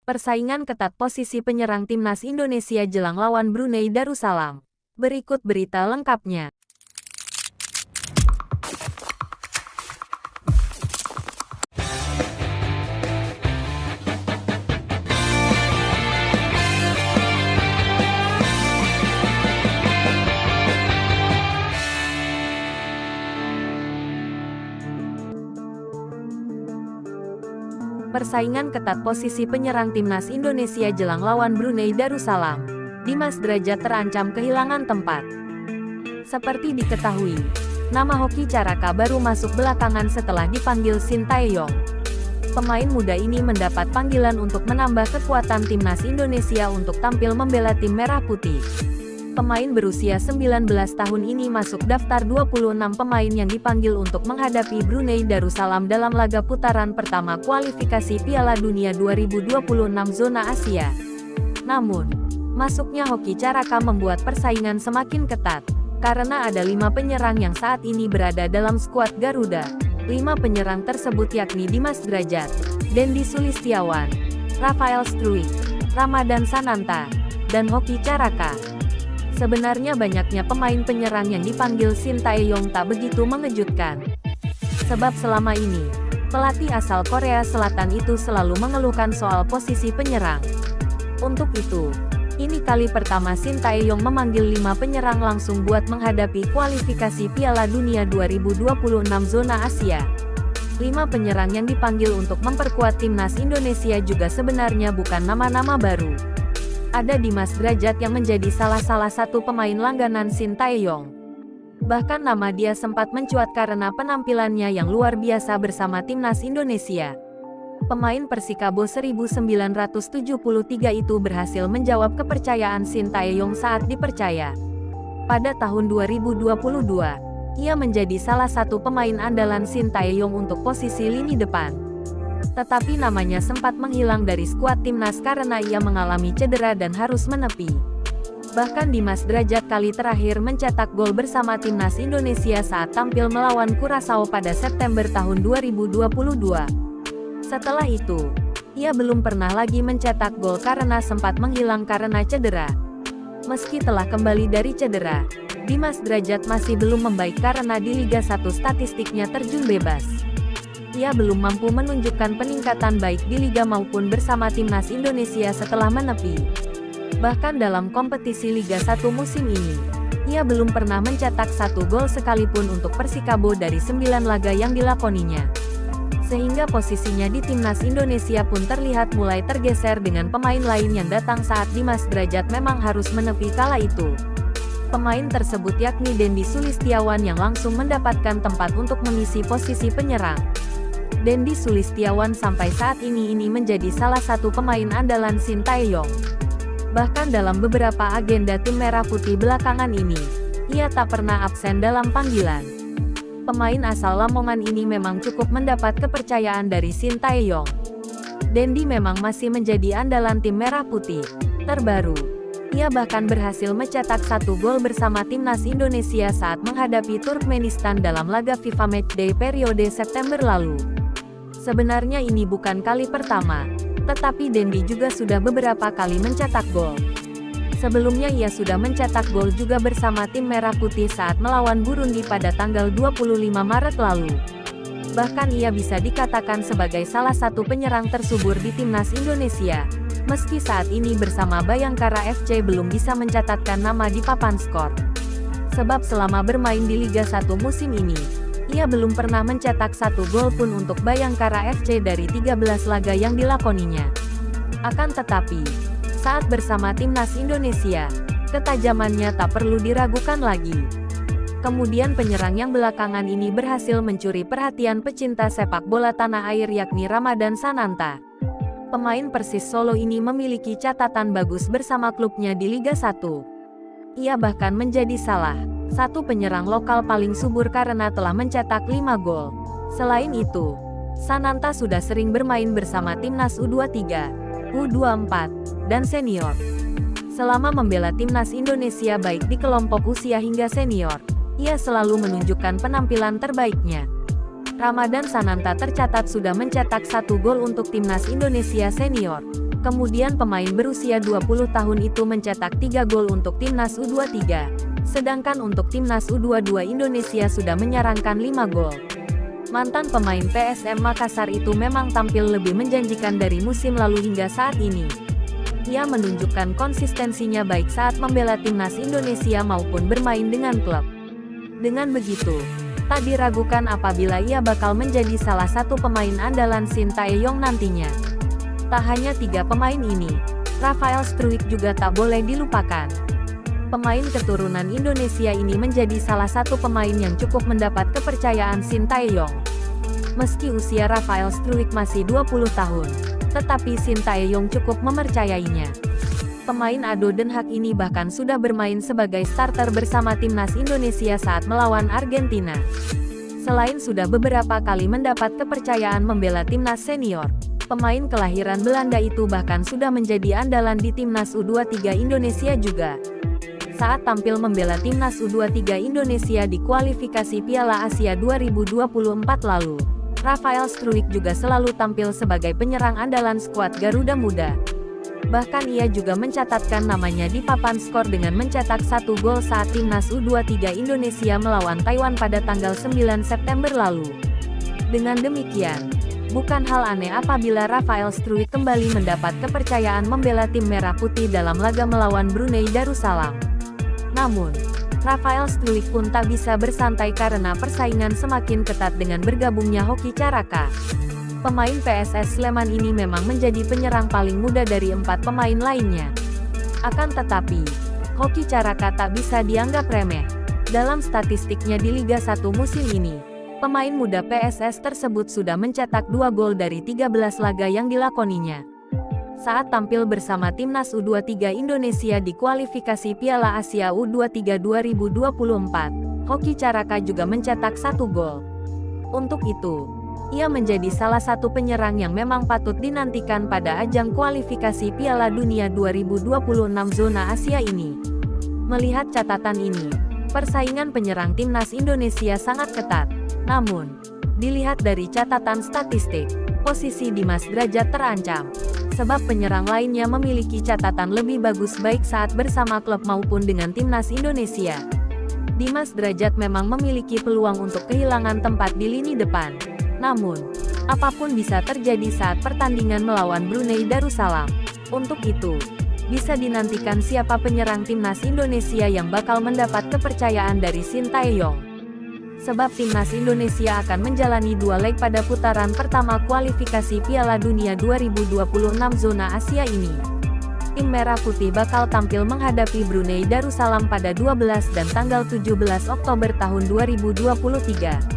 Persaingan ketat posisi penyerang timnas Indonesia jelang lawan Brunei Darussalam. Berikut berita lengkapnya. Persaingan ketat posisi penyerang timnas Indonesia jelang lawan Brunei Darussalam. Dimas Drajat terancam kehilangan tempat. Seperti diketahui, nama Hoki Caraka baru masuk belakangan setelah dipanggil Shin Tae-yong. Pemain muda ini mendapat panggilan untuk menambah kekuatan timnas Indonesia untuk tampil membela tim Merah Putih. Pemain berusia 19 tahun ini masuk daftar 26 pemain yang dipanggil untuk menghadapi Brunei Darussalam dalam laga putaran pertama kualifikasi Piala Dunia 2026 zona Asia. Namun, masuknya Hoki Caraka membuat persaingan semakin ketat, karena ada 5 penyerang yang saat ini berada dalam skuad Garuda. 5 penyerang tersebut yakni Dimas Drajat, Dendi Sulistiawan, Rafael Struijk, Ramadan Sananta, dan Hoki Caraka. Sebenarnya banyaknya pemain penyerang yang dipanggil Shin Tae-yong tak begitu mengejutkan. Sebab selama ini, pelatih asal Korea Selatan itu selalu mengeluhkan soal posisi penyerang. Untuk itu, ini kali pertama Shin Tae-yong memanggil 5 penyerang langsung buat menghadapi kualifikasi Piala Dunia 2026 zona Asia. 5 penyerang yang dipanggil untuk memperkuat timnas Indonesia juga sebenarnya bukan nama-nama baru. Ada Dimas Drajat yang menjadi salah satu pemain langganan Shin Tae-yong. Bahkan nama dia sempat mencuat karena penampilannya yang luar biasa bersama timnas Indonesia. Pemain Persikabo 1973 itu berhasil menjawab kepercayaan Shin Tae-yong saat dipercaya. Pada tahun 2022, ia menjadi salah satu pemain andalan Shin Tae-yong untuk posisi lini depan. Tetapi namanya sempat menghilang dari skuad timnas karena ia mengalami cedera dan harus menepi. Bahkan Dimas Drajat kali terakhir mencetak gol bersama timnas Indonesia saat tampil melawan Curaçao pada September tahun 2022. Setelah itu, ia belum pernah lagi mencetak gol karena sempat menghilang karena cedera. Meski telah kembali dari cedera, Dimas Drajat masih belum membaik karena di Liga 1 statistiknya terjun bebas. Ia belum mampu menunjukkan peningkatan baik di Liga maupun bersama timnas Indonesia setelah menepi. Bahkan dalam kompetisi Liga 1 musim ini, ia belum pernah mencetak 1 gol sekalipun untuk Persikabo dari 9 laga yang dilakoninya. Sehingga posisinya di timnas Indonesia pun terlihat mulai tergeser dengan pemain lain yang datang saat Dimas Drajat memang harus menepi kala itu. Pemain tersebut yakni Dendi Sulistiawan yang langsung mendapatkan tempat untuk mengisi posisi penyerang. Dendi Sulistiawan sampai saat ini menjadi salah satu pemain andalan Shin Tae-yong. Bahkan dalam beberapa agenda tim Merah Putih belakangan ini, ia tak pernah absen dalam panggilan. Pemain asal Lamongan ini memang cukup mendapat kepercayaan dari Shin Tae-yong. Dendi memang masih menjadi andalan tim Merah Putih. Terbaru, ia bahkan berhasil mencetak 1 gol bersama timnas Indonesia saat menghadapi Turkmenistan dalam laga FIFA Matchday periode September lalu. Sebenarnya ini bukan kali pertama, tetapi Dendi juga sudah beberapa kali mencetak gol. Sebelumnya ia sudah mencetak gol juga bersama tim Merah Putih saat melawan Burundi pada tanggal 25 Maret lalu. Bahkan ia bisa dikatakan sebagai salah satu penyerang tersubur di timnas Indonesia, meski saat ini bersama Bayangkara FC belum bisa mencatatkan nama di papan skor. Sebab selama bermain di Liga 1 musim ini, ia belum pernah mencetak 1 gol pun untuk Bayangkara FC dari 13 laga yang dilakoninya. Akan tetapi, saat bersama timnas Indonesia, ketajamannya tak perlu diragukan lagi. Kemudian penyerang yang belakangan ini berhasil mencuri perhatian pecinta sepak bola tanah air yakni Ramadan Sananta. Pemain Persis Solo ini memiliki catatan bagus bersama klubnya di Liga 1. Ia bahkan menjadi salah satu penyerang lokal paling subur karena telah mencetak 5 gol. Selain itu, Sananta sudah sering bermain bersama timnas U23, U24, dan senior. Selama membela timnas Indonesia baik di kelompok usia hingga senior, ia selalu menunjukkan penampilan terbaiknya. Ramadan Sananta tercatat sudah mencetak 1 gol untuk timnas Indonesia senior. Kemudian pemain berusia 20 tahun itu mencetak 3 gol untuk timnas U23. Sedangkan untuk timnas U22 Indonesia sudah menyarangkan 5 gol. Mantan pemain PSM Makassar itu memang tampil lebih menjanjikan dari musim lalu hingga saat ini. Ia menunjukkan konsistensinya baik saat membela timnas Indonesia maupun bermain dengan klub. Dengan begitu, tak diragukan apabila ia bakal menjadi salah satu pemain andalan Sintayong nantinya. Tak hanya 3 pemain ini, Rafael Struijk juga tak boleh dilupakan. Pemain keturunan Indonesia ini menjadi salah satu pemain yang cukup mendapat kepercayaan Sintayong. Meski usia Rafael Struijk masih 20 tahun, tetapi Sintayong cukup mempercayainya. Pemain Ado Den Haag ini bahkan sudah bermain sebagai starter bersama timnas Indonesia saat melawan Argentina. Selain sudah beberapa kali mendapat kepercayaan membela timnas senior, pemain kelahiran Belanda itu bahkan sudah menjadi andalan di timnas U23 Indonesia juga. Saat tampil membela timnas U23 Indonesia di kualifikasi Piala Asia 2024 lalu, Rafael Struijk juga selalu tampil sebagai penyerang andalan skuad Garuda Muda. Bahkan ia juga mencatatkan namanya di papan skor dengan mencetak 1 gol saat timnas U23 Indonesia melawan Taiwan pada tanggal 9 September lalu. Dengan demikian, bukan hal aneh apabila Rafael Struijk kembali mendapat kepercayaan membela tim Merah Putih dalam laga melawan Brunei Darussalam. Namun, Rafael Struijk pun tak bisa bersantai karena persaingan semakin ketat dengan bergabungnya Hoki Caraka. Pemain PSS Sleman ini memang menjadi penyerang paling muda dari 4 pemain lainnya. Akan tetapi, Hoki Caraka tak bisa dianggap remeh. Dalam statistiknya di Liga 1 musim ini, pemain muda PSS tersebut sudah mencetak 2 gol dari 13 laga yang dilakoninya. Saat tampil bersama timnas U23 Indonesia di kualifikasi Piala Asia U23 2024, Hoki Caraka juga mencetak 1 gol. Untuk itu, ia menjadi salah satu penyerang yang memang patut dinantikan pada ajang kualifikasi Piala Dunia 2026 zona Asia ini. Melihat catatan ini, persaingan penyerang timnas Indonesia sangat ketat. Namun, dilihat dari catatan statistik, posisi Dimas Drajat terancam. Sebab penyerang lainnya memiliki catatan lebih bagus baik saat bersama klub maupun dengan timnas Indonesia. Dimas Drajat memang memiliki peluang untuk kehilangan tempat di lini depan. Namun, apapun bisa terjadi saat pertandingan melawan Brunei Darussalam. Untuk itu, bisa dinantikan siapa penyerang timnas Indonesia yang bakal mendapat kepercayaan dari Sintayong. Sebab timnas Indonesia akan menjalani 2 leg pada putaran pertama kualifikasi Piala Dunia 2026 zona Asia ini. Tim Merah Putih bakal tampil menghadapi Brunei Darussalam pada 12 dan tanggal 17 Oktober tahun 2023.